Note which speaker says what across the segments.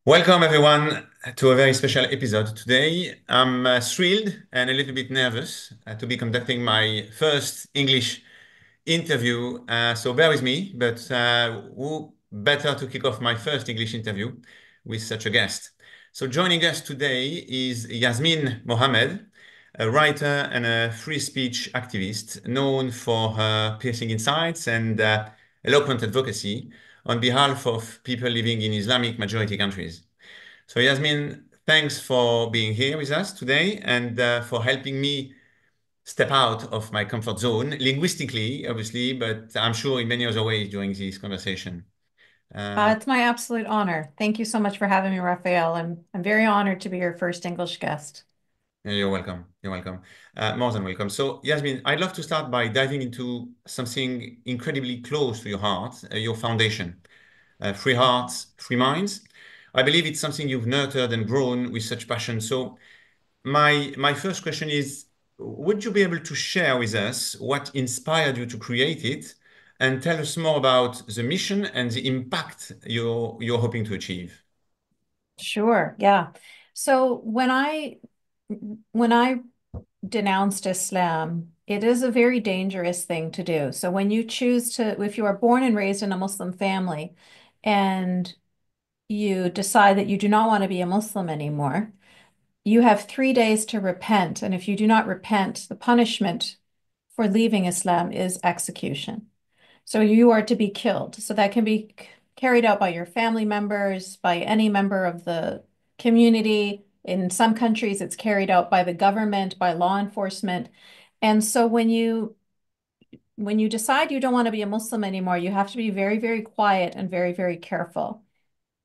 Speaker 1: Welcome, everyone, to a very special episode today. I'm thrilled and a little bit nervous to be conducting my first English interview. So bear with me, but who better to kick off my first English interview with such a guest? So joining us today is Yasmine Mohammed, a writer and a free speech activist known for her piercing insights and eloquent advocacy on behalf of people living in Islamic majority countries. So, Yasmin, thanks for being here with us today and for helping me step out of my comfort zone, linguistically, obviously, but I'm sure in many other ways during this conversation. Uh,
Speaker 2: It's my absolute honor. Thank you so much for having me, Raphael. I'm very honored to be your first English guest.
Speaker 1: you're welcome. You're welcome. More than welcome. So, Yasmin, I'd love to start by diving into something incredibly close to your heart, your foundation, Free Hearts, Free Minds. I believe it's something you've nurtured and grown with such passion. So, my first question is, would you be able to share with us what inspired you to create it and tell us more about the mission and the impact you're hoping to achieve?
Speaker 2: Sure, yeah. So when I denounced Islam, it is a very dangerous thing to do. So when you choose to, if you are born and raised in a Muslim family and you decide that you do not want to be a Muslim anymore, you have 3 days to repent. And if you do not repent, the punishment for leaving Islam is execution. So you are to be killed. So that can be carried out by your family members, by any member of the community. In some countries, it's carried out by the government, by law enforcement. And so when you decide you don't want to be a Muslim anymore, you have to be very, very quiet and very, very careful.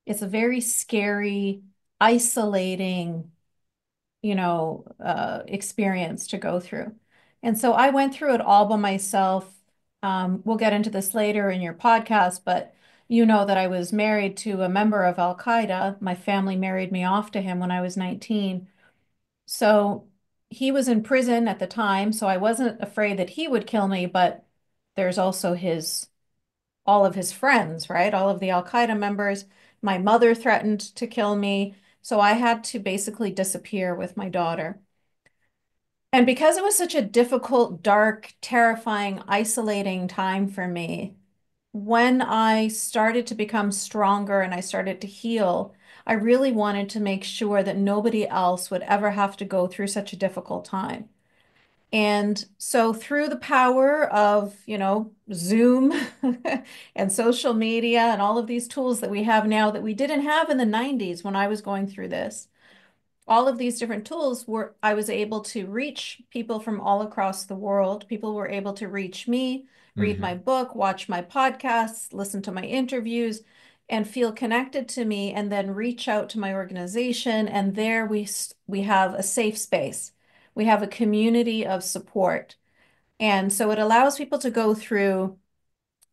Speaker 2: It's a very scary, isolating experience to go through. And so I went through it all by myself. We'll get into this later in your podcast, but you know that I was married to a member of Al Qaeda. My family married me off to him when I was 19. So he was in prison at the time, so I wasn't afraid that he would kill me, but there's also all of his friends, right? All of the Al Qaeda members. My mother threatened to kill me. So I had to basically disappear with my daughter. And because it was such a difficult, dark, terrifying, isolating time for me, when I started to become stronger and I started to heal, I really wanted to make sure that nobody else would ever have to go through such a difficult time. And so through the power of, Zoom and social media and all of these tools that we have now that we didn't have in the 90s when I was going through this, all of these different tools were, I was able to reach people from all across the world. People were able to reach me, read my
Speaker 1: Mhm.
Speaker 2: book, watch my podcasts, listen to my interviews, and feel connected to me, and then reach out to my organization. And there we have a safe space. We have a community of support. And so it allows people to go through,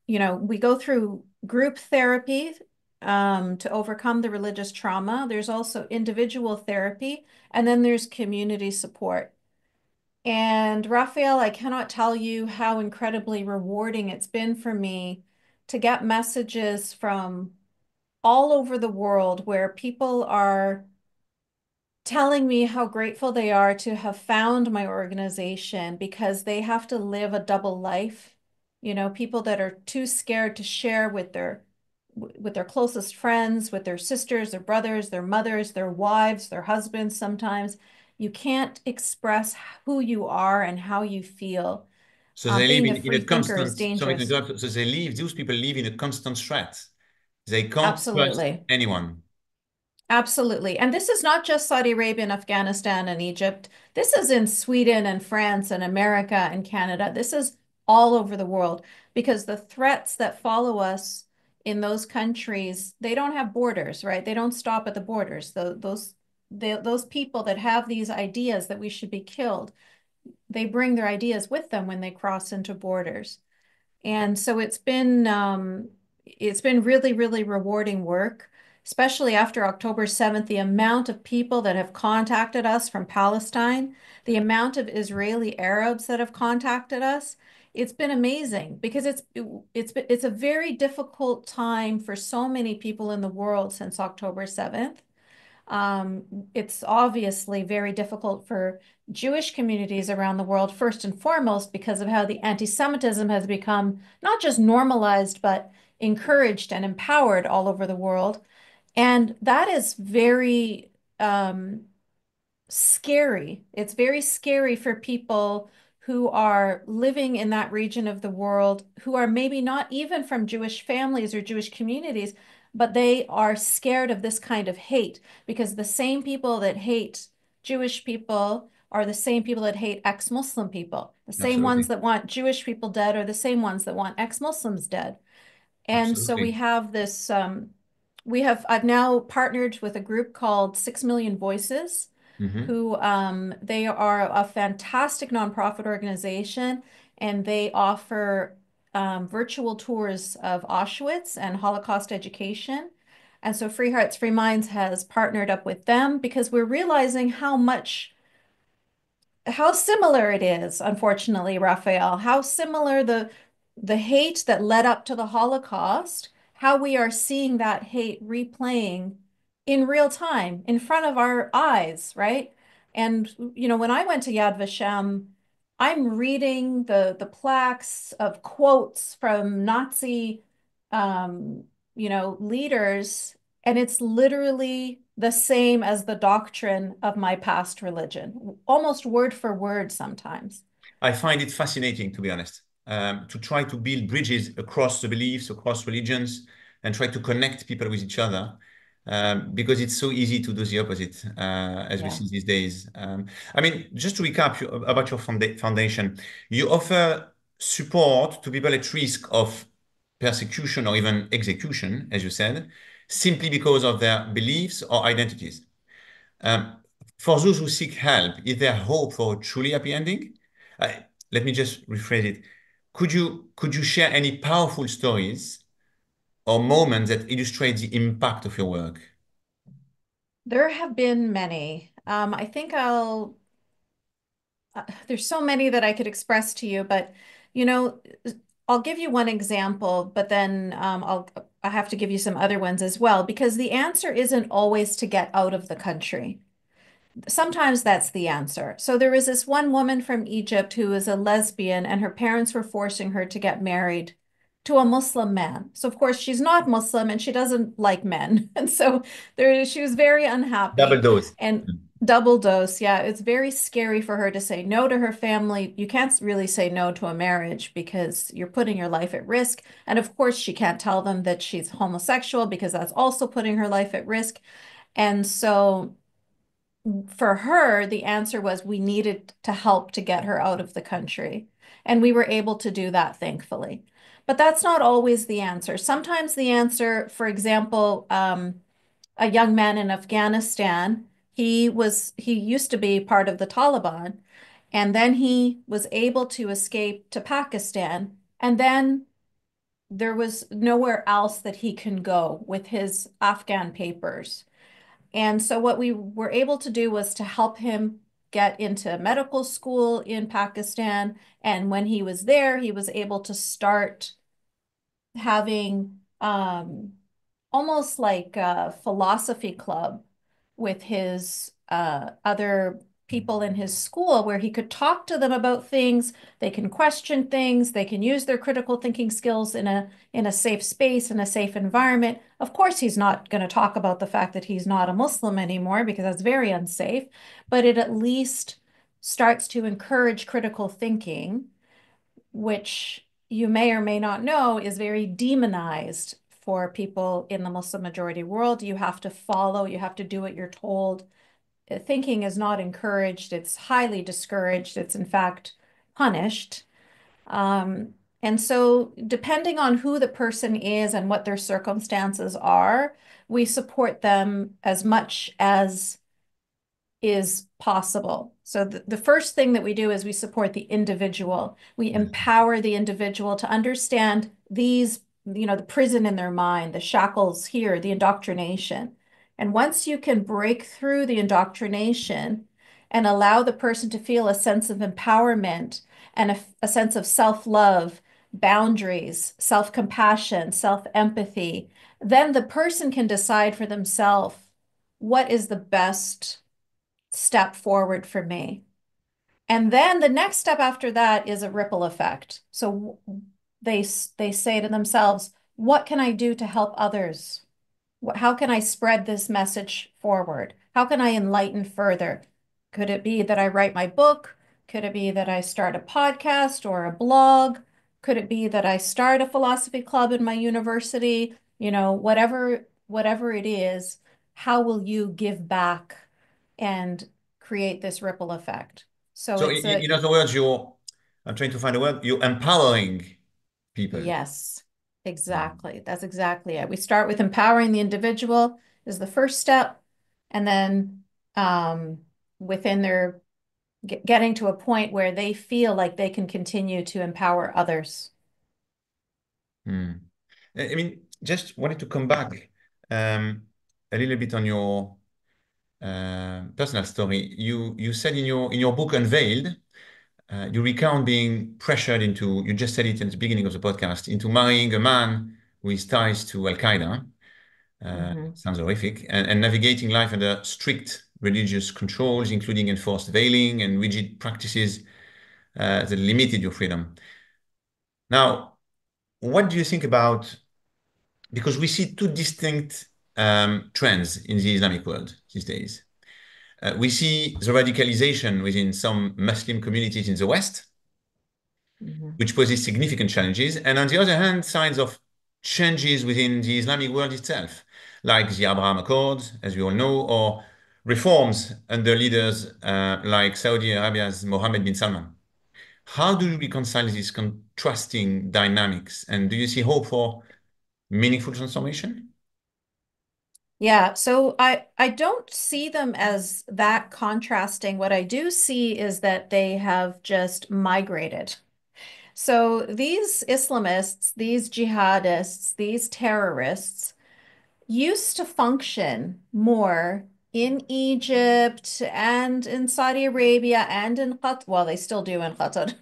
Speaker 2: we go through group therapy to overcome the religious trauma. There's also individual therapy, and then there's community support. And Raphael, I cannot tell you how incredibly rewarding it's been for me to get messages from all over the world where people are telling me how grateful they are to have found my organization because they have to live a double life. People that are too scared to share with their closest friends, with their sisters, their brothers, their mothers, their wives, their husbands sometimes. You can't express who you are and how you feel.
Speaker 1: So they live
Speaker 2: Being a
Speaker 1: in a
Speaker 2: free thinker is
Speaker 1: constant, sorry to
Speaker 2: dangerous.
Speaker 1: interrupt, so those people live in a constant threat. They can't trust
Speaker 2: Absolutely.
Speaker 1: anyone.
Speaker 2: Absolutely. And this is not just Saudi Arabia and Afghanistan and Egypt. This is in Sweden and France and America and Canada. This is all over the world because the threats that follow us in those countries, they don't have borders, right? They don't stop at the borders. Those people that have these ideas that we should be killed, they bring their ideas with them when they cross into borders. And so it's been really, really rewarding work, especially after October 7th, the amount of people that have contacted us from Palestine, the amount of Israeli Arabs that have contacted us. it's been amazing because it's a very difficult time for so many people in the world since October 7th. It's obviously very difficult for Jewish communities around the world, first and foremost, because of how the anti-Semitism has become not just normalized, but encouraged and empowered all over the world. And that is very scary. It's very scary for people who are living in that region of the world, who are maybe not even from Jewish families or Jewish communities, but they are scared of this kind of hate because the same people that hate Jewish people are the same people that hate ex-Muslim people. The same ones
Speaker 1: Absolutely.
Speaker 2: that want Jewish people dead are the same ones that want ex-Muslims dead. And so we
Speaker 1: Absolutely.
Speaker 2: have this, I've now partnered with a group called 6 Million Voices,
Speaker 1: Hmm.
Speaker 2: who they are a fantastic nonprofit organization, and they offer virtual tours of Auschwitz and Holocaust education. And so Free Hearts, Free Minds has partnered up with them because we're realizing how similar it is, unfortunately, Raphael, how similar the hate that led up to the Holocaust, how we are seeing that hate replaying in real time in front of our eyes, right? And when I went to Yad Vashem, I'm reading the plaques of quotes from Nazi um, leaders, and it's literally the same as the doctrine of my past religion, almost word for word sometimes.
Speaker 1: I find it fascinating, to be honest, to try to build bridges across the beliefs, across religions, and try to connect people with each other, because it's so easy to do the opposite, as we
Speaker 2: Yeah.
Speaker 1: see these days. I mean, just to recap about your foundation, you offer support to people at risk of persecution or even execution, as you said, simply because of their beliefs or identities. Um, for those who seek help, is there hope for a truly happy ending? Uh, Let me just rephrase it. Could you share any powerful stories or moments that illustrate the impact of your work?
Speaker 2: There have been many. I think there's so many that I could express to you, but you know, I'll give you one example, but then I have to give you some other ones as well, because the answer isn't always to get out of the country. Sometimes that's the answer. So there was this one woman from Egypt who was a lesbian, and her parents were forcing her to get married to a Muslim man. So of course she's not Muslim and she doesn't like men. And so she was very
Speaker 1: Double
Speaker 2: unhappy
Speaker 1: dose.
Speaker 2: and double dose. Yeah, it's very scary for her to say no to her family. You can't really say no to a marriage because you're putting your life at risk. And of course she can't tell them that she's homosexual because that's also putting her life at risk. And so for her, the answer was we needed to help to get her out of the country. And we were able to do that, thankfully. But that's not always the answer. Sometimes the answer, for example, a young man in Afghanistan, he used to be part of the Taliban, and then he was able to escape to Pakistan, and then there was nowhere else that he can go with his Afghan papers. And so what we were able to do was to help him get into medical school in Pakistan. And when he was there, he was able to start having almost like a philosophy club with his other people in his school where he could talk to them about things. They can question things. They can use their critical thinking skills in a safe space, in a safe environment. Of course, he's not going to talk about the fact that he's not a Muslim anymore because that's very unsafe, but it at least starts to encourage critical thinking, which you may or may not know is very demonized for people in the Muslim majority world. You have to follow, you have to do what you're told. Thinking is not encouraged, it's highly discouraged, it's in fact punished. And so, depending on who the person is and what their circumstances are, we support them as much as is possible. So the first thing that we do is we support the individual. We
Speaker 1: Yes.
Speaker 2: empower the individual to understand these, the prison in their mind, the shackles here, the indoctrination. And once you can break through the indoctrination and allow the person to feel a sense of empowerment and a sense of self-love, boundaries, self-compassion, self-empathy, then the person can decide for themselves what is the best step forward for me. And then the next step after that is a ripple effect. So they say to themselves, what can I do to help others? How can I spread this message forward? How can I enlighten further? Could it be that I write my book? Could it be that I start a podcast or a blog? Could it be that I start a philosophy club in my university? Whatever it is, how will you give back and create this ripple effect? So
Speaker 1: So
Speaker 2: it's
Speaker 1: in
Speaker 2: a
Speaker 1: other words, I'm trying to find a word, you're empowering people.
Speaker 2: yes,
Speaker 1: Mm.
Speaker 2: exactly. That's exactly it. We start with empowering the individual is the first step, and then um, within their getting to a point where they feel like they can continue to empower others.
Speaker 1: Mm. I mean, just wanted to come back um, a little bit on your personal story. You said in your book Unveiled, you recount being pressured into, you just said it at the beginning of the podcast, into marrying a man with ties to Al Qaeda.
Speaker 2: Mhm.
Speaker 1: Sounds horrific. And navigating life under strict religious controls, including enforced veiling and rigid practices that limited your freedom. Now, what do you think about, because we see two distinct trends in the Islamic world these days. We see the radicalization within some Muslim communities in the West,
Speaker 2: Mhm.
Speaker 1: which poses significant challenges. And on the other hand, signs of changes within the Islamic world itself, like the Abraham Accords, as we all know, or reforms under leaders like Saudi Arabia's Mohammed bin Salman. How do you reconcile these contrasting dynamics? And do you see hope for meaningful transformation?
Speaker 2: Yeah, so I don't see them as that contrasting. What I do see is that they have just migrated. So these Islamists, these jihadists, these terrorists used to function more in Egypt and in Saudi Arabia and in Qatar. Well, they still do in Qatar,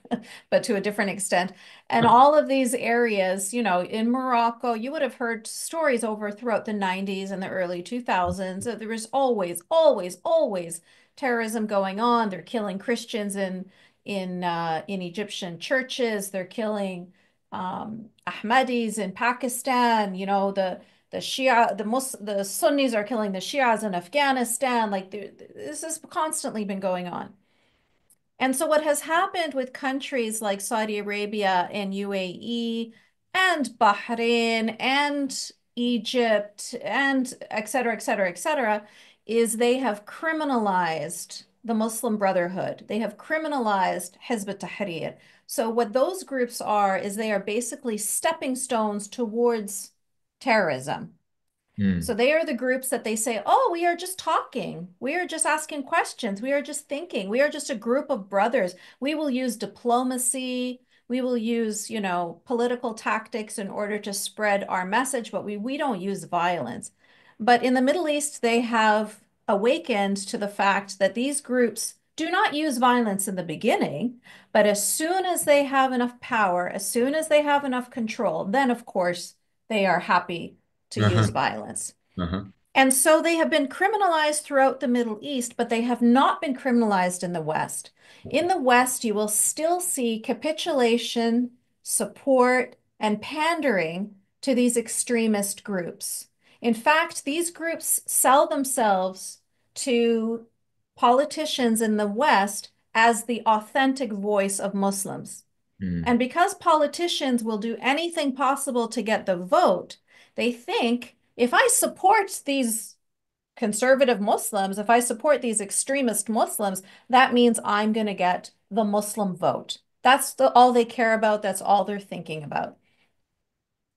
Speaker 2: but to a different extent. And all of these areas, in Morocco, you would have heard stories over throughout the 90s and the early 2000s. There was always, always, always terrorism going on. They're killing Christians in Egyptian churches. They're killing Ahmadis in Pakistan. The Shia, the Sunnis are killing the Shias in Afghanistan. Like this has constantly been going on. And so what has happened with countries like Saudi Arabia and UAE and Bahrain and Egypt and et cetera, et cetera, et cetera, is they have criminalized the Muslim Brotherhood. They have criminalized Hizb ut-Tahrir. So what those groups are is they are basically stepping stones towards terrorism. So
Speaker 1: Mm.
Speaker 2: they are the groups that they say, oh, we are just talking. We are just asking questions. We are just thinking. We are just a group of brothers. We will use diplomacy. We will use, political tactics in order to spread our message, but we don't use violence. But in the Middle East, they have awakened to the fact that these groups do not use violence in the beginning, but as soon as they have enough power, as soon as they have enough control, then of course they are happy to use
Speaker 1: Uh-huh.
Speaker 2: violence.
Speaker 1: Uh-huh.
Speaker 2: And so they have been criminalized throughout the Middle East, but they have not been criminalized in the West. In the West, you will still see capitulation, support, and pandering to these extremist groups. In fact, these groups sell themselves to politicians in the West as the authentic voice of Muslims.
Speaker 1: Mm.
Speaker 2: And because politicians will do anything possible to get the vote, they think if I support these conservative Muslims, if I support these extremist Muslims, that means I'm going to get the Muslim vote. That's all they care about. That's all they're thinking about.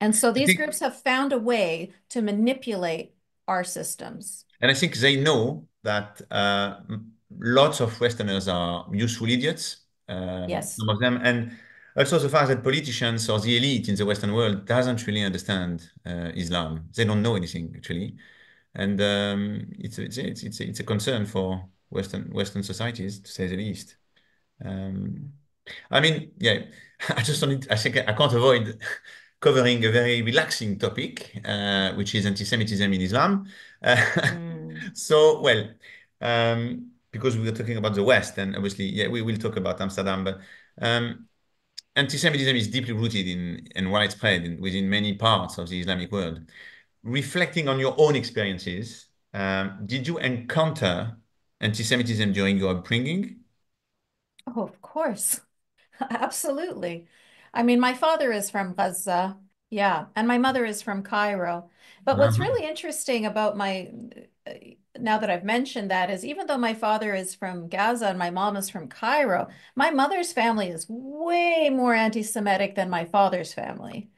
Speaker 2: And so
Speaker 1: I
Speaker 2: these
Speaker 1: think,
Speaker 2: groups have found a way to manipulate our systems.
Speaker 1: and I think they know that lots of Westerners are useful idiots,
Speaker 2: Yes.
Speaker 1: some of them, and also the fact that politicians or the elite in the Western world doesn't really understand Islam. They don't know anything actually, and it's a concern for Western societies, to say the least. Um, I mean, yeah, I just wanted, I think I can't avoid covering a very relaxing topic, which is anti-Semitism in Islam. Uh,
Speaker 2: Mm.
Speaker 1: so, well, because we were talking about the West, and obviously, yeah, we will talk about Amsterdam, but anti-Semitism is deeply rooted in and widespread within many parts of the Islamic world. Reflecting on your own experiences, did you encounter anti-Semitism during your upbringing?
Speaker 2: Oh, of course. Absolutely. I mean, my father is from Gaza, yeah, and my mother is from Cairo. But what's
Speaker 1: Uh-huh.
Speaker 2: really interesting about uh, now that I've mentioned that, is even though my father is from Gaza and my mom is from Cairo, my mother's family is way more anti-Semitic than my father's family.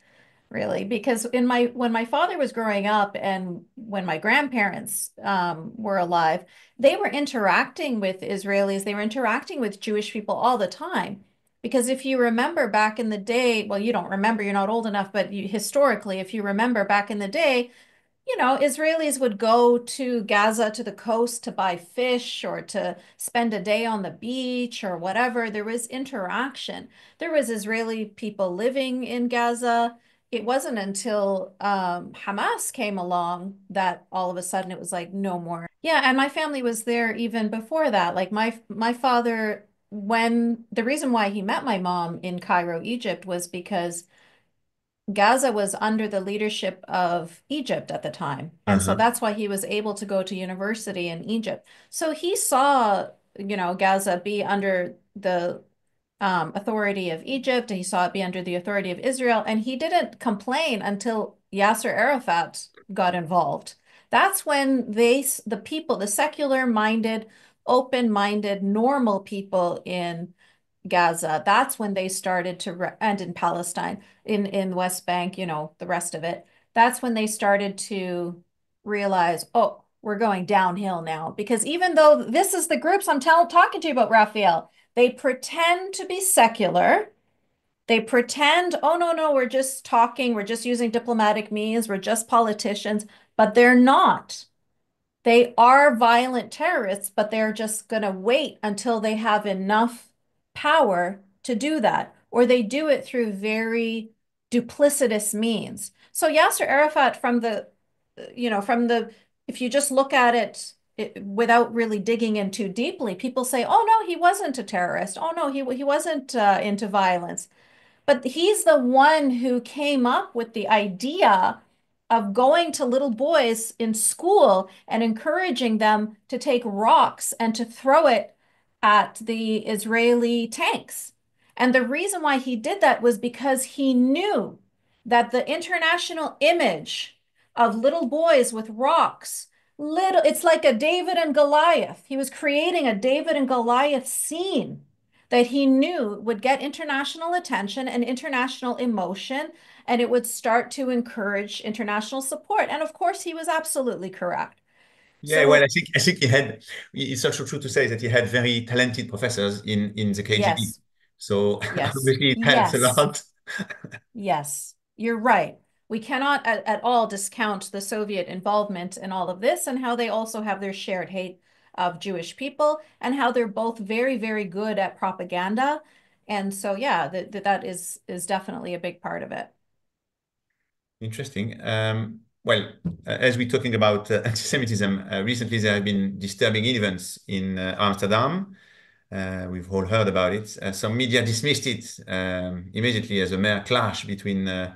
Speaker 2: Really, because in my when my father was growing up and when my grandparents were alive, they were interacting with Israelis, they were interacting with Jewish people all the time. Because if you remember back in the day, well, you don't remember, you're not old enough, but historically, if you remember back in the day, Israelis would go to Gaza to the coast to buy fish or to spend a day on the beach or whatever. There was interaction. There was Israeli people living in Gaza. It wasn't until Hamas came along that all of a sudden it was like no more. Yeah, and my family was there even before that. Like my father, when the reason why he met my mom in Cairo, Egypt, was because Gaza was under the leadership of Egypt at the time. And so
Speaker 1: Uh-huh.
Speaker 2: that's why he was able to go to university in Egypt. So he saw, Gaza be under the authority of Egypt, and he saw it be under the authority of Israel. And he didn't complain until Yasser Arafat got involved. That's when the people, the secular minded, open minded, normal people in Gaza, that's when they started to, and in Palestine, in West Bank, the rest of it. That's when they started to realize, oh, we're going downhill now. Because even though this is the groups talking to you about, Raphael, they pretend to be secular. They pretend, oh, no, no, we're just talking, we're just using diplomatic means, we're just politicians, but they're not. They are violent terrorists, but they're just going to wait until they have enough power to do that, or they do it through very duplicitous means. So Yasser Arafat, if you just look at it without really digging in too deeply, people say, oh no, he wasn't a terrorist. Oh no, he wasn't into violence. But he's the one who came up with the idea of going to little boys in school and encouraging them to take rocks and to throw it at the Israeli tanks. And the reason why he did that was because he knew that the international image of little boys with rocks, it's like a David and Goliath. He was creating a David and Goliath scene that he knew would get international attention and international emotion, and it would start to encourage international support. And of course, he was absolutely correct.
Speaker 1: Yeah, well,
Speaker 2: So,
Speaker 1: I think he had. It's also true to say that he had very talented professors in the KGB.
Speaker 2: yes,
Speaker 1: So
Speaker 2: yes,
Speaker 1: obviously it helps a
Speaker 2: yes,
Speaker 1: lot.
Speaker 2: yes, you're right. We cannot at all discount the Soviet involvement in all of this and how they also have their shared hate of Jewish people and how they're both very, very good at propaganda. And so, yeah, that is definitely a big part of it.
Speaker 1: Interesting. Well, as we're talking about anti-Semitism, recently there have been disturbing events in Amsterdam. We've all heard about it. Some media dismissed it immediately as a mere clash between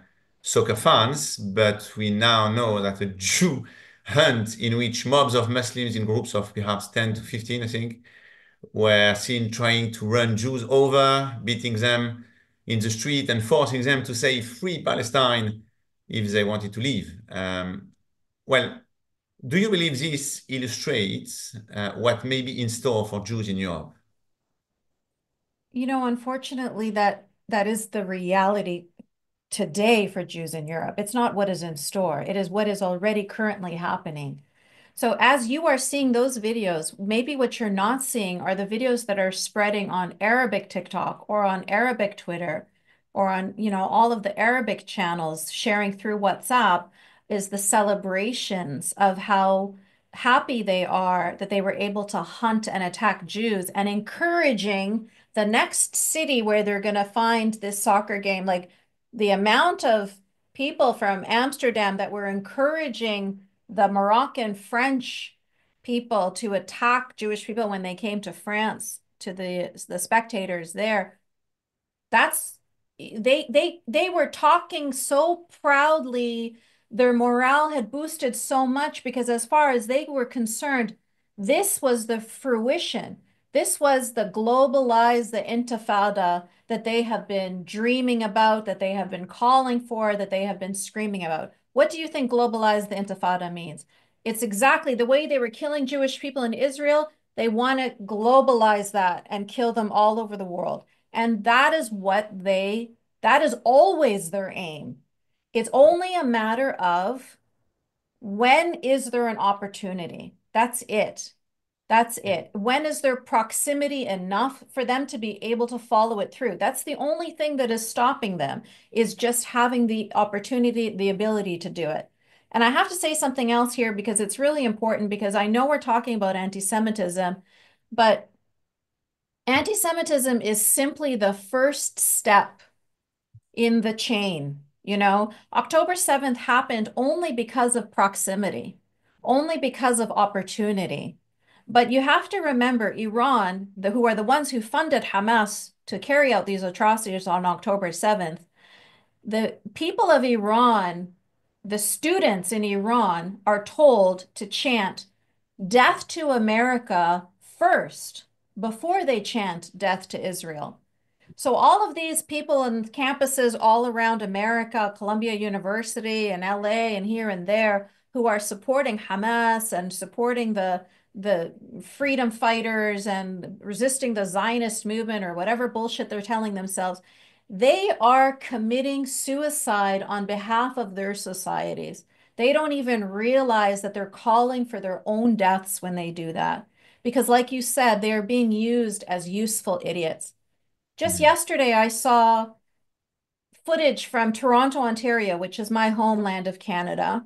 Speaker 1: soccer fans, but we now know that a Jew hunt in which mobs of Muslims in groups of perhaps 10 to 15, I think, were seen trying to run Jews over, beating them in the street and forcing them to say free Palestine if they wanted to leave. Well, do you believe this illustrates what may be in store for Jews in Europe?
Speaker 2: Unfortunately, that is the reality today for Jews in Europe. It's not what is in store. It is what is already currently happening. So as you are seeing those videos, maybe what you're not seeing are the videos that are spreading on Arabic TikTok or on Arabic Twitter or on, all of the Arabic channels sharing through WhatsApp, is the celebrations of how happy they are that they were able to hunt and attack Jews, and encouraging the next city where they're going to find this soccer game, like the amount of people from Amsterdam that were encouraging the Moroccan French people to attack Jewish people when they came to France, to the spectators there, that's they were talking so proudly. Their morale had boosted so much because as far as they were concerned, this was the fruition. This was the globalized, the intifada that they have been dreaming about, that they have been calling for, that they have been screaming about. What do you think globalized the intifada means? It's exactly the way they were killing Jewish people in Israel. They want to globalize that and kill them all over the world. And that is always their aim. It's only a matter of when is there an opportunity? That's it. That's it. When is there proximity enough for them to be able to follow it through? That's the only thing that is stopping them, is just having the opportunity, the ability to do it. And I have to say something else here because it's really important, because I know we're talking about anti-Semitism, but anti-Semitism is simply the first step in the chain. You know, October 7th happened only because of proximity, only because of opportunity. But you have to remember Iran, who are the ones who funded Hamas to carry out these atrocities on October 7th, the people of Iran, the students in Iran are told to chant death to America first before they chant death to Israel. So all of these people on campuses all around America, Columbia University and LA and here and there, who are supporting Hamas and supporting the freedom fighters and resisting the Zionist movement or whatever bullshit they're telling themselves, they are committing suicide on behalf of their societies. They don't even realize that they're calling for their own deaths when they do that. Because like you said, they are being used as useful idiots. Just
Speaker 1: Mm.
Speaker 2: yesterday, I saw footage from Toronto, Ontario, which is my homeland of Canada.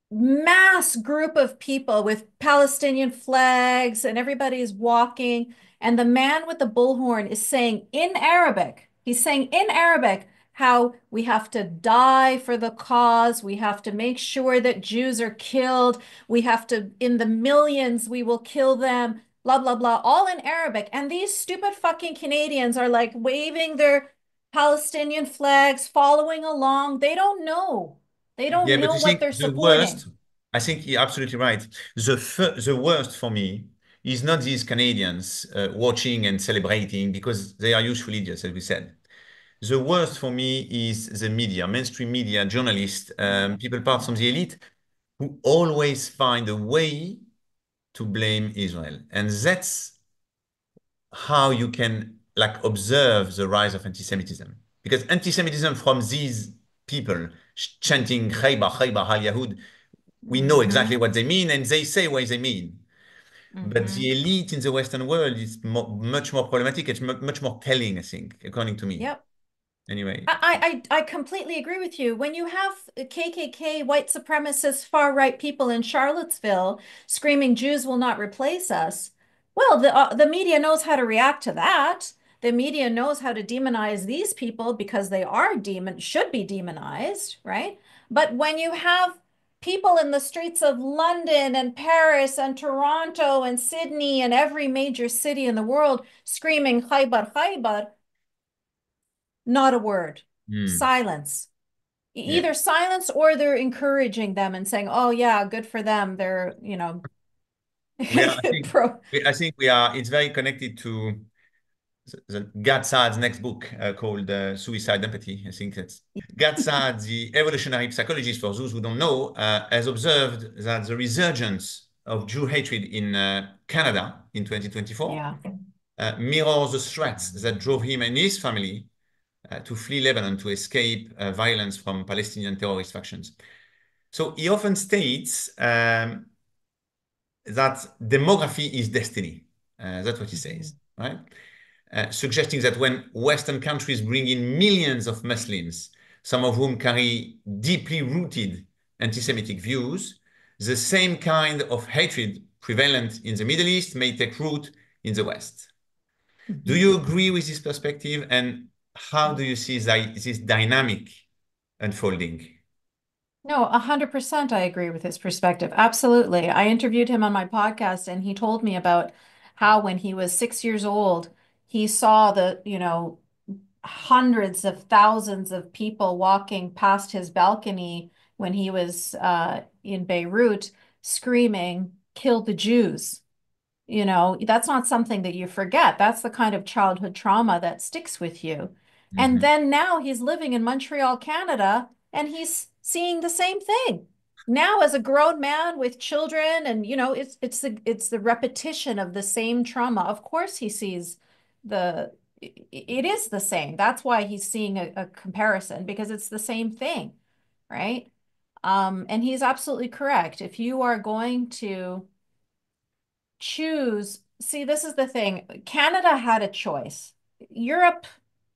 Speaker 2: Mass group of people with Palestinian flags, and everybody's walking. And the man with the bullhorn is saying in Arabic, he's saying in Arabic, how we have to die for the cause. We have to make sure that Jews are killed. We have to, in the millions, we will kill them, blah, blah, blah, all in Arabic. And these stupid fucking Canadians are like waving their Palestinian flags, following along. They don't know. They
Speaker 1: Yeah,
Speaker 2: don't
Speaker 1: but
Speaker 2: know
Speaker 1: you
Speaker 2: what
Speaker 1: think
Speaker 2: they're
Speaker 1: the worst,
Speaker 2: supporting.
Speaker 1: I think you're absolutely right. The worst for me is not these Canadians watching and celebrating because they are useful idiots, as we said. The worst for me is the media, mainstream media, journalists, people part from the elite who always find a way to blame Israel. And that's how you can like observe the rise of anti-Semitism. Because anti-Semitism from these people chanting Khaybar, Khaybar, Al Yahud, we know exactly
Speaker 2: Mm-hmm.
Speaker 1: what they mean and they say what they mean. But
Speaker 2: Mm-hmm.
Speaker 1: the elite in the Western world is much more problematic. It's much more telling, I think, according to me.
Speaker 2: Yep.
Speaker 1: Anyway.
Speaker 2: I completely agree with you. When you have KKK, white supremacist, far-right people in Charlottesville screaming, Jews will not replace us, well, the media knows how to react to that. The media knows how to demonize these people because they are should be demonized, right? But when you have people in the streets of London and Paris and Toronto and Sydney and every major city in the world screaming, Khaybar, Khaybar, not a word.
Speaker 1: Hmm.
Speaker 2: Silence.
Speaker 1: Yeah.
Speaker 2: Either silence or they're encouraging them and saying, "Oh yeah, good for them. They're,
Speaker 1: We are, I think,
Speaker 2: pro."
Speaker 1: I think we are, it's very connected to the Gad Saad's next book called Suicide Empathy. I think that's Gad Saad, the evolutionary psychologist, for those who don't know, has observed that the resurgence of Jew hatred in Canada in 2024
Speaker 2: Yeah.
Speaker 1: mirrors the threats that drove him and his family to flee Lebanon to escape violence from Palestinian terrorist factions. So he often states that demography is destiny. That's what he says,
Speaker 2: Mhm.
Speaker 1: right? Suggesting that when Western countries bring in millions of Muslims, some of whom carry deeply rooted anti-Semitic views, the same kind of hatred prevalent in the Middle East may take root in the West. Do
Speaker 2: Mhm.
Speaker 1: you agree with this perspective? And how do you see this dynamic unfolding?
Speaker 2: No, 100% I agree with his perspective. Absolutely. I interviewed him on my podcast and he told me about how when he was 6 years old, he saw hundreds of thousands of people walking past his balcony when he was in Beirut screaming, "Kill the Jews." That's not something that you forget. That's the kind of childhood trauma that sticks with you. And
Speaker 1: Mhm.
Speaker 2: then now he's living in Montreal, Canada, and he's seeing the same thing. Now as a grown man with children and it's the repetition of the same trauma. Of course he sees the it is the same. That's why he's seeing a comparison because it's the same thing, right? And he's absolutely correct. If you are going to choose. See, this is the thing. Canada had a choice. Europe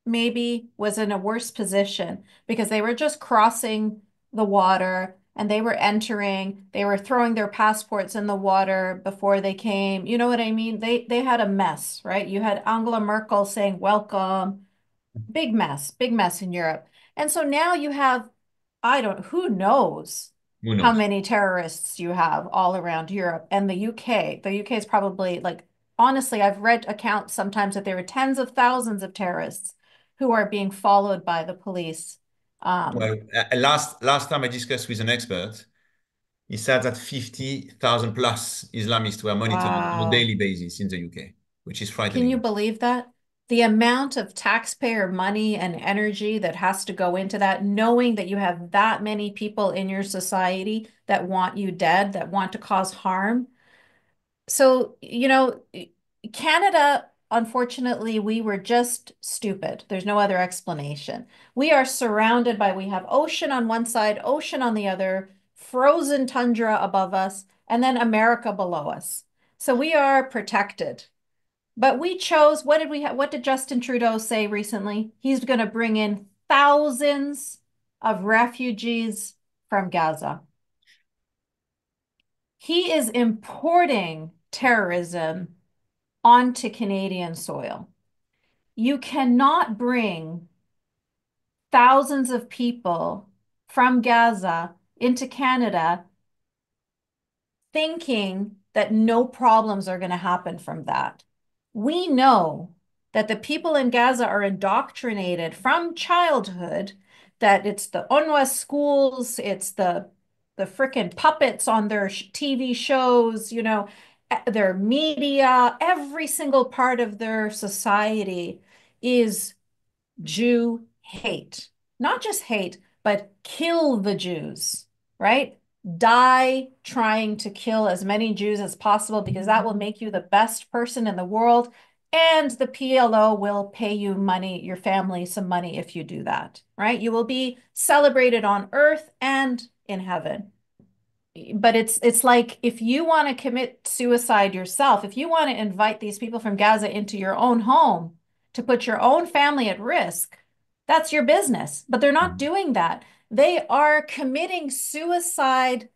Speaker 2: maybe was in a worse position because they were just crossing the water and they were entering, they were throwing their passports in the water before they came. You know what I mean? They had a mess, right? You had Angela Merkel saying welcome. Big mess in Europe. And so now you have, who knows
Speaker 1: Who
Speaker 2: how
Speaker 1: knows?
Speaker 2: many terrorists you have all around Europe and the UK. The UK is probably like, honestly, I've read accounts sometimes that there are tens of thousands of terrorists who are being followed by the police. Um,
Speaker 1: Well, last time I discussed with an expert, he said that 50,000 plus Islamists were monitored on a
Speaker 2: wow.
Speaker 1: daily basis in the UK, which is
Speaker 2: Can you
Speaker 1: frightening.
Speaker 2: believe that? The amount of taxpayer money and energy that has to go into that, knowing that you have that many people in your society that want you dead, that want to cause harm. So, Canada, unfortunately, we were just stupid. There's no other explanation. We are surrounded by, we have ocean on one side, ocean on the other, frozen tundra above us, and then America below us. So we are protected. But we chose, what did Justin Trudeau say recently? He's going to bring in thousands of refugees from Gaza. He is importing terrorism onto Canadian soil. You cannot bring thousands of people from Gaza into Canada thinking that no problems are going to happen from that. We know that the people in Gaza are indoctrinated from childhood that it's the UNRWA schools, it's the frickin' puppets on their TV shows, their media, every single part of their society is Jew hate. Not just hate, but kill the Jews, right? Die trying to kill as many Jews as possible because that will make you the best person in the world. And the PLO will pay you money, your family some money if you do that, right? You will be celebrated on earth and in heaven. But it's like if you want to commit suicide yourself, if you want to invite these people from Gaza into your own home to put your own family at risk, that's your business. But they're not
Speaker 1: Mhm.
Speaker 2: doing that. They are committing suicide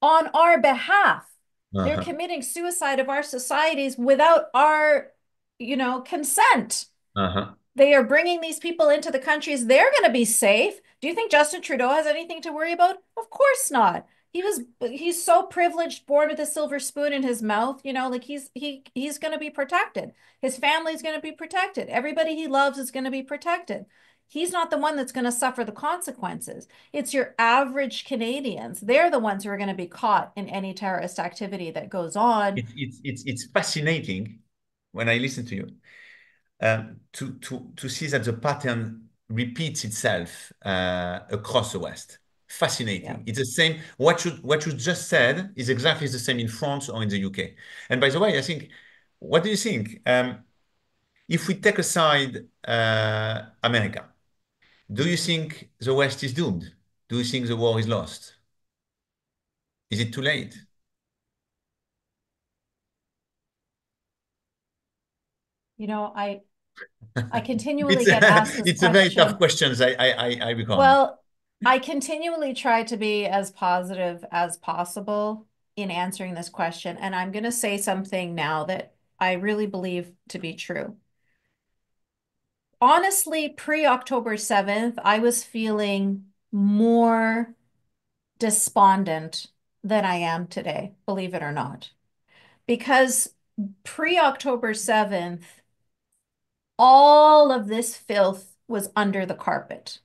Speaker 2: on our behalf. They're
Speaker 1: Uh-huh.
Speaker 2: committing suicide of our societies without our, consent.
Speaker 1: Uh-huh.
Speaker 2: They are bringing these people into the countries. They're going to be safe. Do you think Justin Trudeau has anything to worry about? Of course not. He's so privileged, born with a silver spoon in his mouth, like he's going to be protected. His family's going to be protected. Everybody he loves is going to be protected. He's not the one that's going to suffer the consequences. It's your average Canadians. They're the ones who are going to be caught in any terrorist activity that goes on.
Speaker 1: It's fascinating when I listen to you, to see that the pattern repeats itself across the West.
Speaker 2: Yeah.
Speaker 1: Fascinating. It's the same. What you just said is exactly the same in France or in the UK. And by the way, I think, what do you think? If we take aside America, do you think the West is doomed? Do you think the war is lost? Is it too late?
Speaker 2: You know, I continually
Speaker 1: It's
Speaker 2: get asked this
Speaker 1: it's a very tough
Speaker 2: question.
Speaker 1: question. I become.
Speaker 2: Well, I continually try to be as positive as possible in answering this question. And I'm going to say something now that I really believe to be true. honestly, pre-October 7th, I was feeling more despondent than I am today, believe it or not. Because pre-October 7th, all of this filth was under the carpet.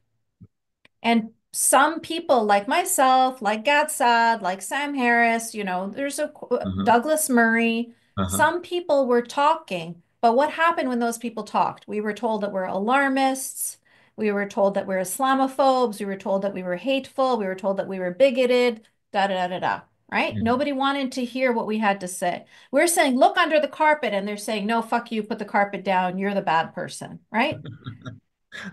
Speaker 2: And some people like myself, like Gadsad, like Sam Harris, there's a
Speaker 1: Uh-huh,
Speaker 2: Douglas Murray,
Speaker 1: uh-huh,
Speaker 2: some people were talking. But what happened when those people talked? We were told that we're alarmists. We were told that we're Islamophobes. We were told that we were hateful. We were told that we were bigoted, da da da da da. Right?
Speaker 1: mhm.
Speaker 2: Nobody wanted to hear what we had to say. We're saying, look under the carpet, and they're saying, no, fuck you, put the carpet down. You're the bad person, right?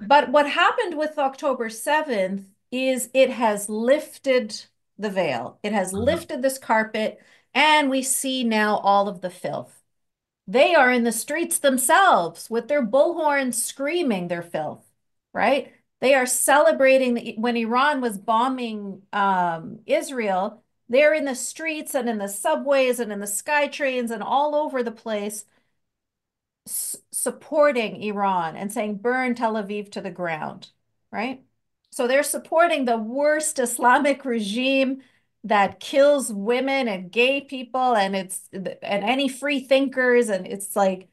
Speaker 2: But what happened with October 7th is it has lifted the veil. It has
Speaker 1: Uh-huh.
Speaker 2: lifted this carpet, and we see now all of the filth. They are in the streets themselves with their bullhorns screaming their filth, right? They are celebrating when Iran was bombing Israel. They're in the streets and in the subways and in the sky trains and all over the place supporting Iran and saying, burn Tel Aviv to the ground, right? So they're supporting the worst Islamic regime that kills women and gay people and any free thinkers. And it's like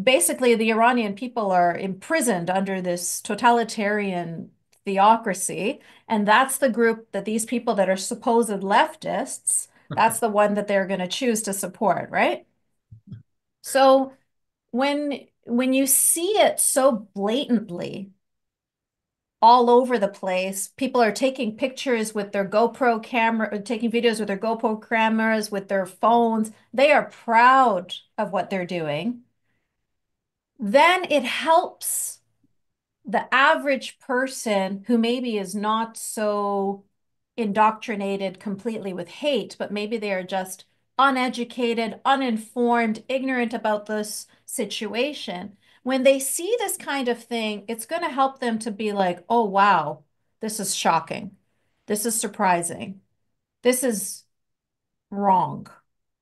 Speaker 2: basically the Iranian people are imprisoned under this totalitarian theocracy. And that's the group that these people that are supposed leftists, that's the one that they're going to choose to support, right? So when you see it so blatantly all over the place, people are taking pictures with their GoPro camera, taking videos with their GoPro cameras, with their phones. They are proud of what they're doing. Then it helps the average person who maybe is not so indoctrinated completely with hate, but maybe they are just uneducated, uninformed, ignorant about this situation. When they see this kind of thing, it's going to help them to be like, oh, wow, this is shocking. This is surprising. This is wrong,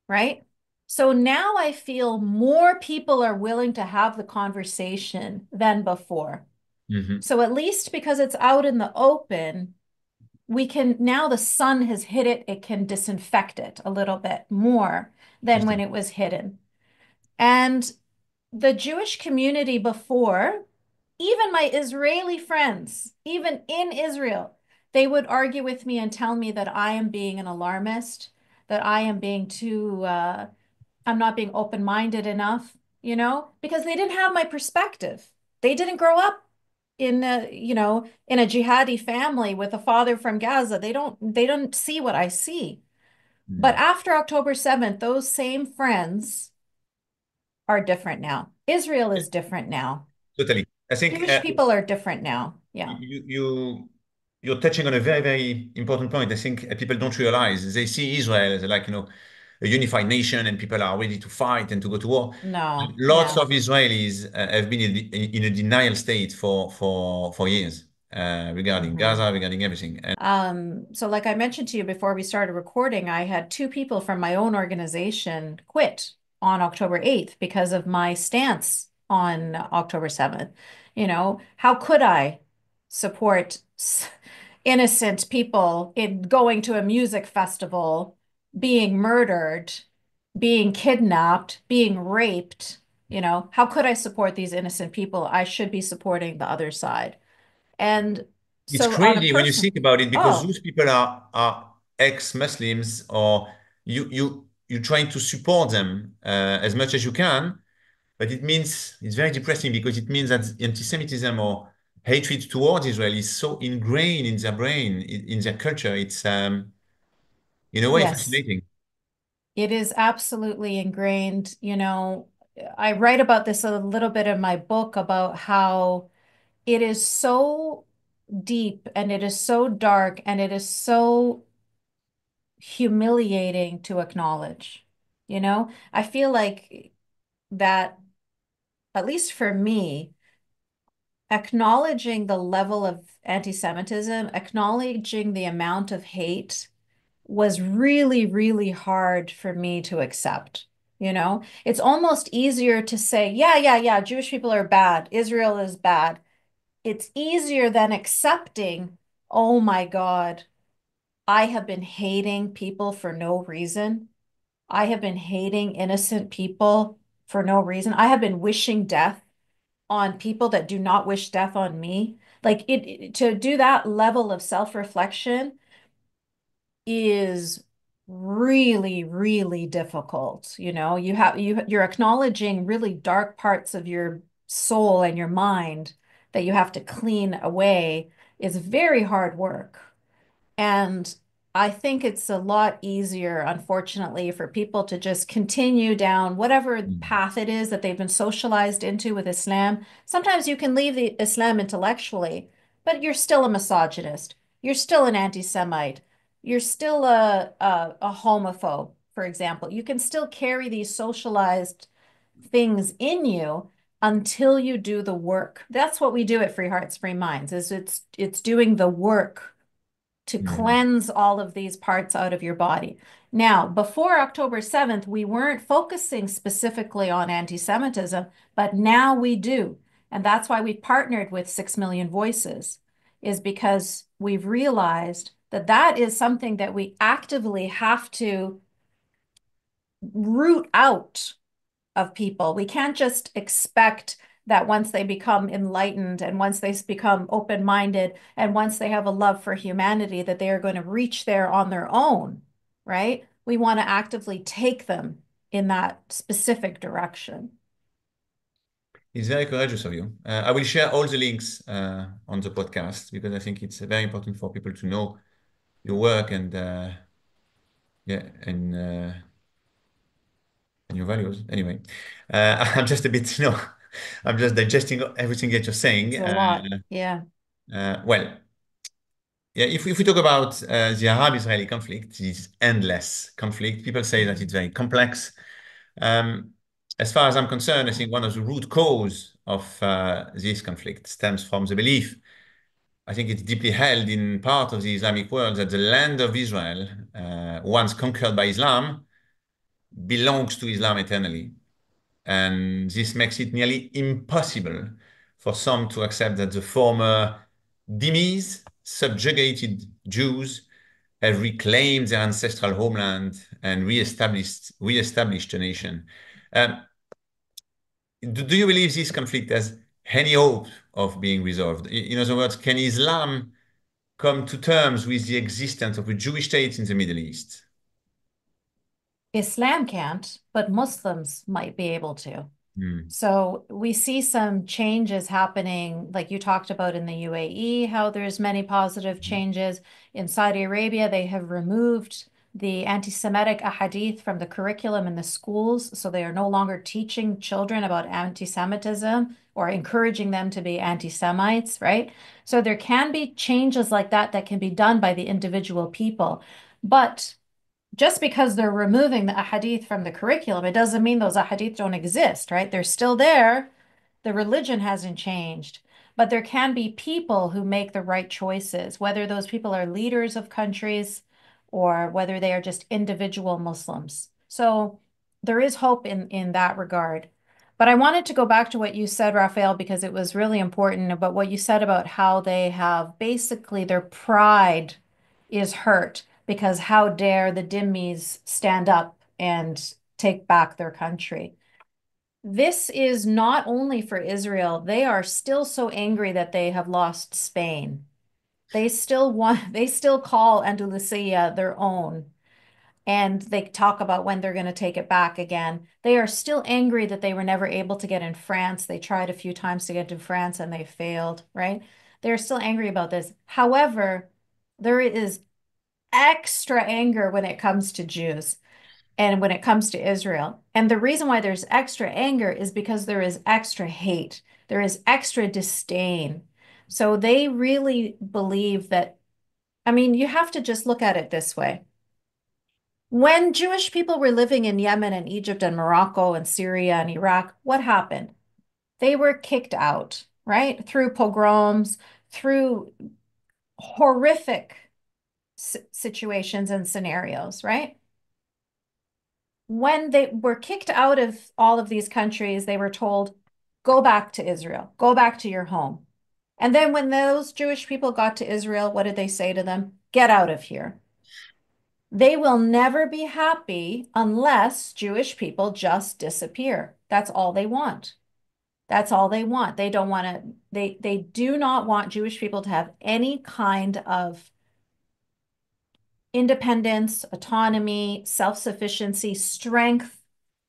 Speaker 2: right? So now I feel more people are willing to have the conversation than before.
Speaker 1: Mhm.
Speaker 2: So at least because it's out in the open, we can now the sun has hit it, it can disinfect it a little bit more than when
Speaker 1: Interesting.
Speaker 2: it was hidden. And the Jewish community before, even my Israeli friends, even in Israel, they would argue with me and tell me that I am being an alarmist, that I am being too, I'm not being open-minded enough, because they didn't have my perspective. They didn't grow up in a jihadi family with a father from Gaza. They don't see what I see. But
Speaker 1: Mhm.
Speaker 2: after October 7th, those same friends are different now. Israel
Speaker 1: Yeah,
Speaker 2: is different now.
Speaker 1: totally. I think
Speaker 2: Jewish people are different now. Yeah.
Speaker 1: you're touching on a very, very important point. I think people don't realize they see Israel as like, a unified nation and people are ready to fight and to go to war.
Speaker 2: No.
Speaker 1: Lots
Speaker 2: Yeah.
Speaker 1: of Israelis have been in a denial state for years regarding
Speaker 2: Hmm.
Speaker 1: Gaza, regarding everything. And
Speaker 2: So like I mentioned to you before we started recording, I had two people from my own organization quit on October 8th because of my stance on October 7th. How could I support innocent people in going to a music festival, being murdered, being kidnapped, being raped? How could I support these innocent people? I should be supporting the other side. And
Speaker 1: it's
Speaker 2: so on a
Speaker 1: crazy when you
Speaker 2: personal,
Speaker 1: think about it because
Speaker 2: oh,
Speaker 1: those people are ex-Muslims or you're trying to support them as much as you can. But it means it's very depressing because it means that anti-Semitism or hatred towards Israel is so ingrained in their brain, in their culture. It's in a way
Speaker 2: yes,
Speaker 1: fascinating.
Speaker 2: it is absolutely ingrained. I write about this a little bit in my book about how it is so deep and it is so dark and it is so humiliating to acknowledge. I feel like that, at least for me, acknowledging the level of anti-Semitism, acknowledging the amount of hate was really, really hard for me to accept. you know? It's almost easier to say, yeah, yeah, yeah, Jewish people are bad, Israel is bad. It's easier than accepting, oh my God, I have been hating people for no reason. I have been hating innocent people for no reason. I have been wishing death on people that do not wish death on me. Like to do that level of self-reflection is really, really difficult. You know, you're acknowledging really dark parts of your soul and your mind that you have to clean away is very hard work. And I think it's a lot easier, unfortunately, for people to just continue down whatever
Speaker 1: Mm.
Speaker 2: path it is that they've been socialized into with Islam. Sometimes you can leave the Islam intellectually, but you're still a misogynist. You're still an anti-Semite. You're still a homophobe, for example. You can still carry these socialized things in you until you do the work. That's what we do at Free Hearts, Free Minds, is it's doing the work to
Speaker 1: Mm.
Speaker 2: cleanse all of these parts out of your body. Now, before October 7th, we weren't focusing specifically on anti-Semitism, but now we do. And that's why we've partnered with 6 Million Voices, is because we've realized that that is something that we actively have to root out of people. We can't just expect that once they become enlightened and once they become open-minded and once they have a love for humanity that they are going to reach there on their own, right? We want to actively take them in that specific direction.
Speaker 1: It's very courageous of you. I will share all the links on the podcast because I think it's very important for people to know your work and yeah, and your values. Anyway, I'm just a bit, I'm just digesting everything that you're saying.
Speaker 2: It's a lot. Yeah.
Speaker 1: Well, yeah, if we talk about the Arab-Israeli conflict, this endless conflict, people say that it's very complex. Um, as far as I'm concerned, I think one of the root cause of this conflict stems from the belief, I think it's deeply held in part of the Islamic world, that the land of Israel, once conquered by Islam, belongs to Islam eternally. And this makes it nearly impossible for some to accept that the former dhimmis, subjugated Jews, have reclaimed their ancestral homeland and reestablished a nation. Um, do you believe this conflict has any hope of being resolved? In other words, can Islam come to terms with the existence of a Jewish state in the Middle East?
Speaker 2: Islam can't, but Muslims might be able to.
Speaker 1: Hmm.
Speaker 2: So we see some changes happening, like you talked about in the UAE, how there's many positive changes. In Saudi Arabia, they have removed the anti-Semitic ahadith from the curriculum in the schools. So they are no longer teaching children about anti-Semitism or encouraging them to be anti-Semites, right? So there can be changes like that that can be done by the individual people. But just because they're removing the ahadith from the curriculum, it doesn't mean those ahadith don't exist, right? They're still there. The religion hasn't changed, but there can be people who make the right choices, whether those people are leaders of countries or whether they are just individual Muslims. So there is hope in that regard. But I wanted to go back to what you said, Raphael, because it was really important about what you said about how they have basically their pride is hurt because how dare the dhimmis stand up and take back their country. This is not only for Israel. They are still so angry that they have lost Spain. They still call Andalusia their own. And they talk about when they're going to take it back again. They are still angry that they were never able to get in France. They tried a few times to get to France and they failed, right? They're still angry about this. However, there is extra anger when it comes to Jews and when it comes to Israel. And the reason why there's extra anger is because there is extra hate, there is extra disdain. So they really believe that, I mean, you have to just look at it this way. When Jewish people were living in Yemen and Egypt and Morocco and Syria and Iraq, what happened? They were kicked out, right? Through pogroms, through horrific situations and scenarios, right? when they were kicked out of all of these countries, they were told, go back to Israel, go back to your home. And then when those Jewish people got to Israel, what did they say to them? Get out of here. They will never be happy unless Jewish people just disappear. That's all they want. That's all they want. They don't want to, they do not want Jewish people to have any kind of independence, autonomy, self-sufficiency, strength.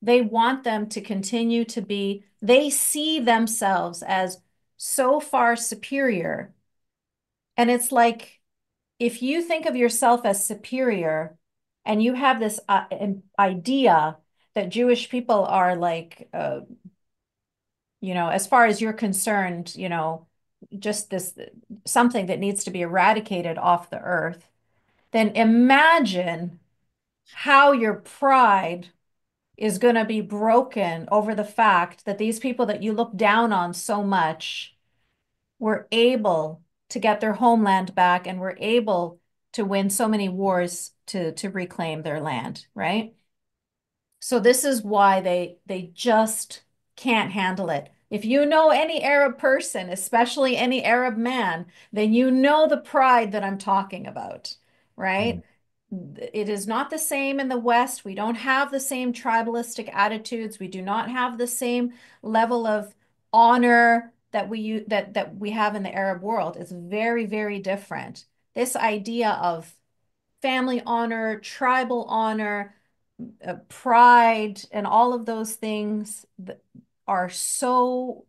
Speaker 2: They want them to continue to be, they see themselves as so far superior. And it's like, if you think of yourself as superior and you have this idea that Jewish people are like, as far as you're concerned, just this something that needs to be eradicated off the earth, then imagine how your pride is going to be broken over the fact that these people that you look down on so much were able to get their homeland back and were able to win so many wars to reclaim their land, right? So this is why they just can't handle it. If you know any Arab person, especially any Arab man, then you know the pride that I'm talking about, right? It is not the same in the West. We don't have the same tribalistic attitudes. We do not have the same level of honor that we have in the Arab world. It's very, very different. This idea of family honor, tribal honor, pride, and all of those things are so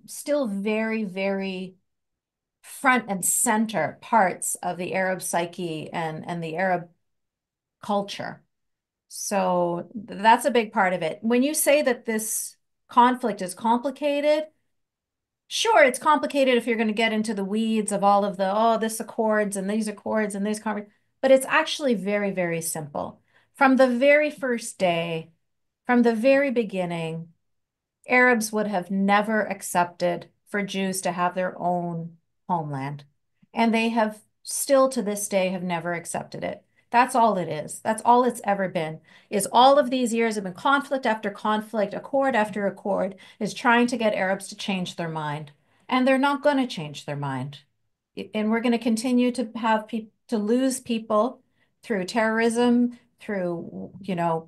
Speaker 2: still very, very front and center parts of the Arab psyche and the Arab culture. So that's a big part of it. When you say that this conflict is complicated, sure, it's complicated if you're going to get into the weeds of all of the, oh, this accords and these accords and these conferences, but it's actually very, very simple. From the very first day, from the very beginning, Arabs would have never accepted for Jews to have their own homeland. And they have still to this day have never accepted it. That's all it is. That's all it's ever been. Is all of these years have been conflict after conflict, accord after accord, is trying to get Arabs to change their mind. And they're not going to change their mind. And we're going to continue to have people to lose people through terrorism, through,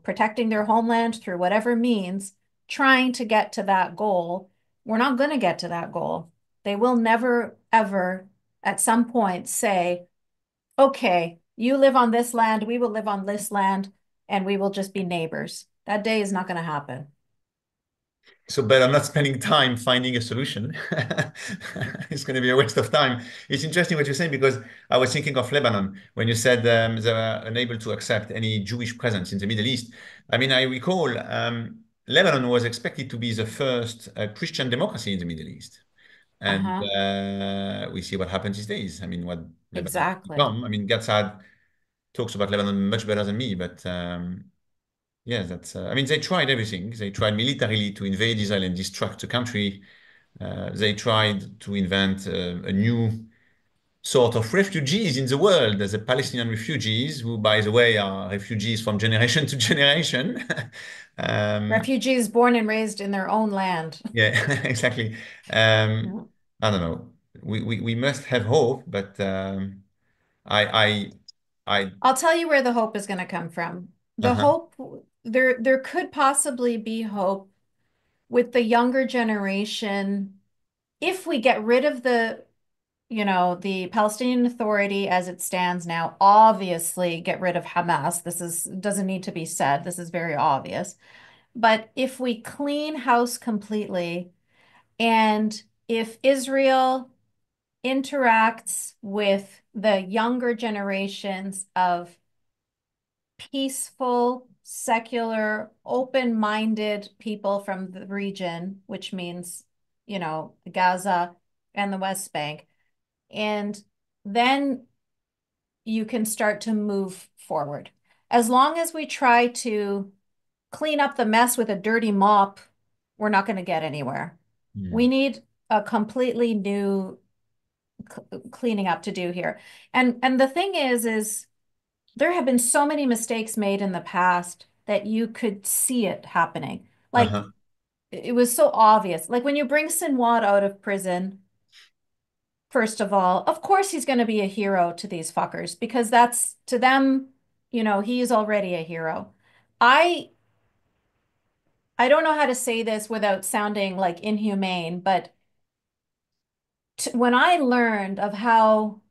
Speaker 2: protecting their homeland, through whatever means trying to get to that goal. We're not going to get to that goal. They will never, ever, at some point, say, okay, you live on this land, we will live on this land, and we will just be neighbors. That day is not going to happen.
Speaker 1: So, but I'm not spending time finding a solution. It's going to be a waste of time. It's interesting what you're saying because I was thinking of Lebanon when you said they were unable to accept any Jewish presence in the Middle East. I mean, I recall Lebanon was expected to be the first Christian democracy in the Middle East. And
Speaker 2: Uh-huh.
Speaker 1: we see what happens these days. I mean, what Lebanon has
Speaker 2: Exactly.
Speaker 1: become. I mean, Gatsad talks about Lebanon much better than me, but yeah, that's. I mean, they tried everything. They tried militarily to invade Israel and destruct the country. They tried to invent a new sort of refugees in the world, as the Palestinian refugees, who, by the way, are refugees from generation to generation. um,
Speaker 2: Refugees born and raised in their own land.
Speaker 1: yeah, exactly. Um,
Speaker 2: Yeah.
Speaker 1: I don't know. We must have hope, but I, I,
Speaker 2: I'll tell you where the hope is going to come from. The
Speaker 1: uh-huh.
Speaker 2: hope, there could possibly be hope with the younger generation if we get rid of the Palestinian Authority as it stands now, obviously get rid of Hamas. This is doesn't need to be said. This is very obvious. But if we clean house completely, and if Israel interacts with the younger generations of peaceful, secular, open-minded people from the region, which means, Gaza and the West Bank, and then you can start to move forward. As long as we try to clean up the mess with a dirty mop, we're not going to get anywhere. We
Speaker 1: Hmm.
Speaker 2: need a completely new cleaning up to do here. And the thing is there have been so many mistakes made in the past. that you could see it happening. Like
Speaker 1: Uh-huh.
Speaker 2: it was so obvious. Like when you bring Sinwad out of prison, first of all, of course he's going to be a hero to these fuckers because that's to them, he is already a hero. I I don't know how to say this without sounding like inhumane, but when I learned of how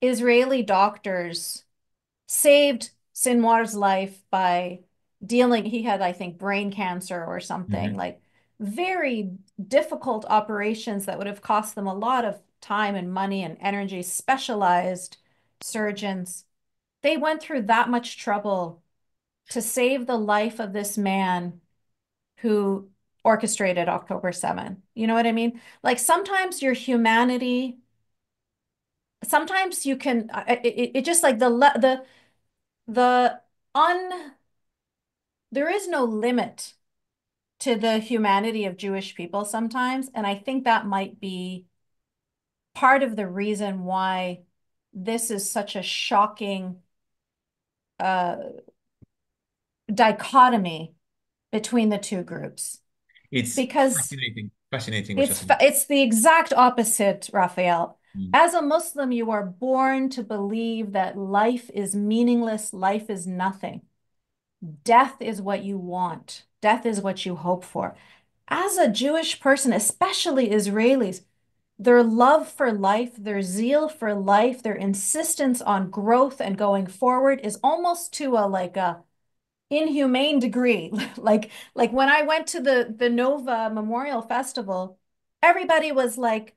Speaker 2: Israeli doctors saved Sinwar's life by he had, I think, brain cancer or something,
Speaker 1: Hmm.
Speaker 2: like very difficult operations that would have cost them a lot of time and money and energy, specialized surgeons. They went through that much trouble to save the life of this man who orchestrated October 7th. You know what I mean? Like sometimes your humanity, sometimes you can, it just like the un, there is no limit to the humanity of Jewish people sometimes. And I think that might be part of the reason why this is such a shocking uh, dichotomy between the two groups.
Speaker 1: It's
Speaker 2: Because
Speaker 1: fascinating what you're saying.
Speaker 2: it's the exact opposite, Raphael.
Speaker 1: Mm.
Speaker 2: As a Muslim, you are born to believe that life is meaningless, life is nothing. Death is what you want. Death is what you hope for. As a Jewish person, especially Israelis, their love for life, their zeal for life, their insistence on growth and going forward is almost to a inhumane degree. Like when I went to the Nova Memorial Festival, everybody was like,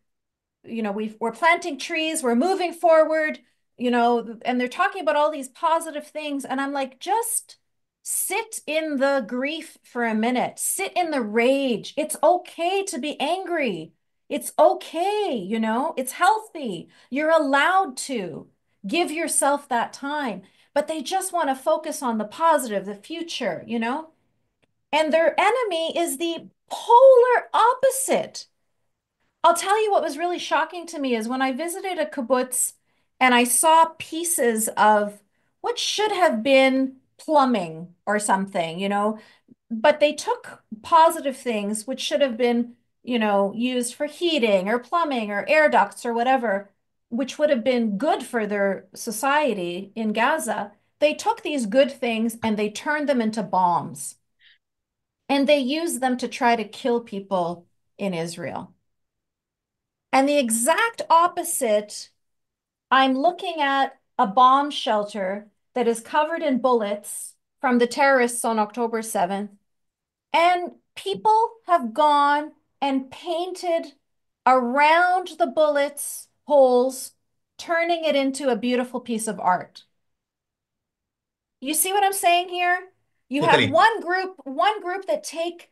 Speaker 2: we're planting trees, we're moving forward, and they're talking about all these positive things. And I'm like, just sit in the grief for a minute, sit in the rage. It's okay to be angry. It's okay, it's healthy. You're allowed to give yourself that time, but they just want to focus on the positive, the future. And their enemy is the polar opposite. I'll tell you what was really shocking to me is when I visited a kibbutz and I saw pieces of what should have been plumbing or something, but they took positive things which should have been, used for heating or plumbing or air ducts or whatever, which would have been good for their society in Gaza. They took these good things and they turned them into bombs and they used them to try to kill people in Israel. And the exact opposite, I'm looking at a bomb shelter that is covered in bullets from the terrorists on October 7th. And people have gone and painted around the bullets holes, turning it into a beautiful piece of art. You see what I'm saying here? You have
Speaker 1: Totally.
Speaker 2: one group that take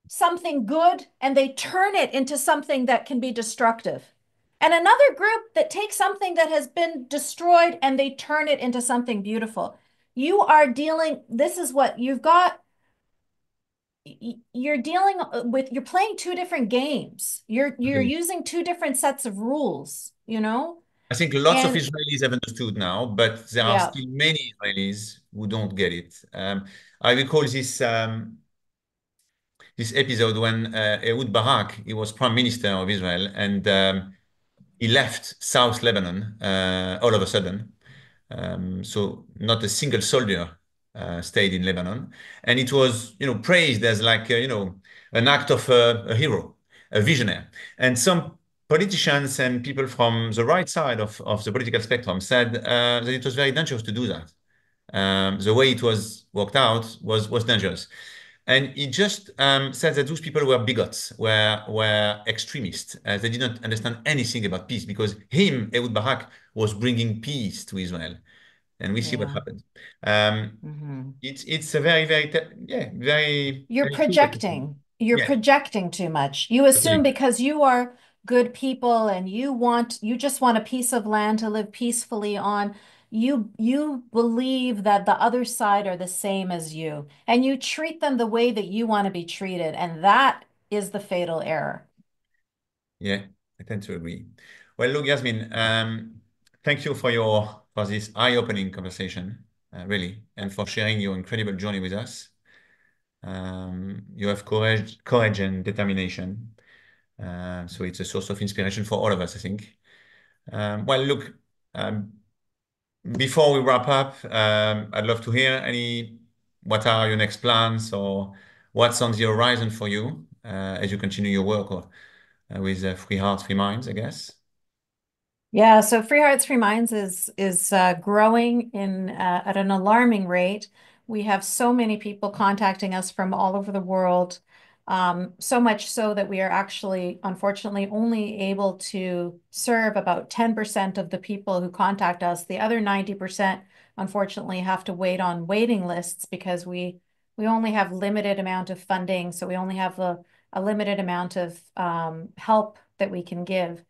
Speaker 2: something good and they turn it into something that can be destructive. And another group that takes something that has been destroyed and they turn it into something beautiful. This is what you've got. You're dealing you're playing two different games. You're
Speaker 1: Totally.
Speaker 2: using two different sets of rules.
Speaker 1: I think lots of
Speaker 2: And
Speaker 1: Israelis have understood now, but there are
Speaker 2: yeah,
Speaker 1: still many Israelis who don't get it. I recall this episode when Ehud Barak, he was prime minister of Israel, and he left South Lebanon all of a sudden. So not a single soldier stayed in Lebanon, and it was, praised as like, an act of a hero, a visionary. And some politicians and people from the right side of the political spectrum said that it was very dangerous to do that. The way it was worked out was dangerous. And he just said that those people were bigots, were extremists. They did not understand anything about peace because Ehud Barak, was bringing peace to Israel. And we see what
Speaker 2: yeah.
Speaker 1: happened.
Speaker 2: Hmm.
Speaker 1: It's a very, very, yeah, very,
Speaker 2: You're
Speaker 1: very true what you say.
Speaker 2: projecting. You're
Speaker 1: Yeah,
Speaker 2: projecting too much. You assume
Speaker 1: totally.
Speaker 2: because you are good people and you just want a piece of land to live peacefully on. You believe that the other side are the same as you, and you treat them the way that you want to be treated, and that is the fatal error.
Speaker 1: Yeah, I tend to agree. Well, look, Yasmin, thank you for this eye-opening conversation. really, and for sharing your incredible journey with us. You have courage and determination. So it's a source of inspiration for all of us, I think. Well, look, um, before we wrap up, I'd love to hear what are your next plans or what's on the horizon for you as you continue your work with Free Hearts, Free Minds, I guess.
Speaker 2: Yeah, so Free Hearts, Free Minds is growing in at an alarming rate. We have so many people contacting us from all over the world, so much so that we are actually, unfortunately, only able to serve about 10% of the people who contact us. The other 90%, unfortunately, have to wait on waiting lists because we only have limited amount of funding, so we only have a limited amount of help that we can give.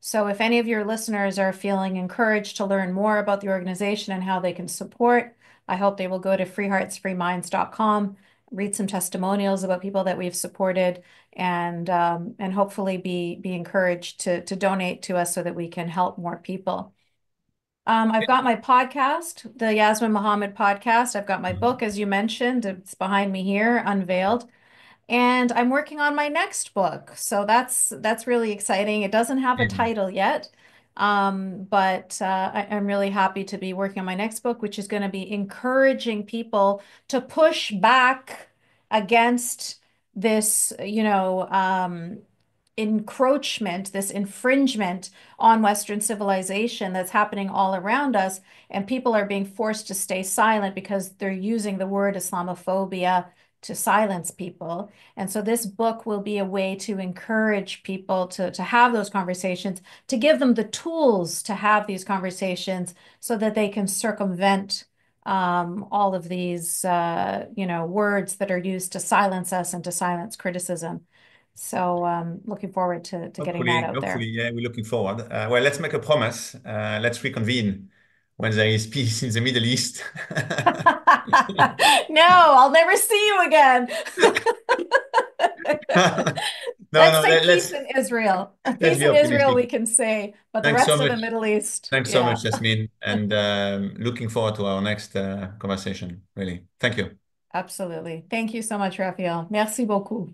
Speaker 2: So if any of your listeners are feeling encouraged to learn more about the organization and how they can support, I hope they will go to freeheartsfreeminds.com, read some testimonials about people that we've supported, and hopefully be encouraged to donate to us so that we can help more people. I've got my podcast, the Yasmine Mohammed podcast. I've got my book, as you mentioned. It's behind me here, unveiled. And I'm working on my next book. So that's really exciting. It doesn't have a
Speaker 1: Amazing.
Speaker 2: title yet. But I'm really happy to be working on my next book, which is going to be encouraging people to push back against this, encroachment, this infringement on Western civilization that's happening all around us. And people are being forced to stay silent because they're using the word Islamophobia to silence people. And so this book will be a way to encourage people to have those conversations, to give them the tools to have these conversations so that they can circumvent all of these, words that are used to silence us and to silence criticism. So looking forward to getting that out
Speaker 1: Hopefully,
Speaker 2: there.
Speaker 1: yeah, we're looking forward. Well, let's make a promise. Let's reconvene when there is peace in the Middle East.
Speaker 2: No, I'll never see you again.
Speaker 1: No,
Speaker 2: Let's
Speaker 1: no,
Speaker 2: say peace
Speaker 1: let's
Speaker 2: in Israel.
Speaker 1: let's
Speaker 2: Peace
Speaker 1: be
Speaker 2: in Israel,
Speaker 1: optimistic.
Speaker 2: we can say, but the
Speaker 1: Thanks so
Speaker 2: rest of
Speaker 1: much.
Speaker 2: the Middle East,
Speaker 1: Thanks so
Speaker 2: yeah,
Speaker 1: much, Jasmine, and looking forward to our next conversation. Really, thank you.
Speaker 2: absolutely. Thank you so much, Raphael. Merci beaucoup.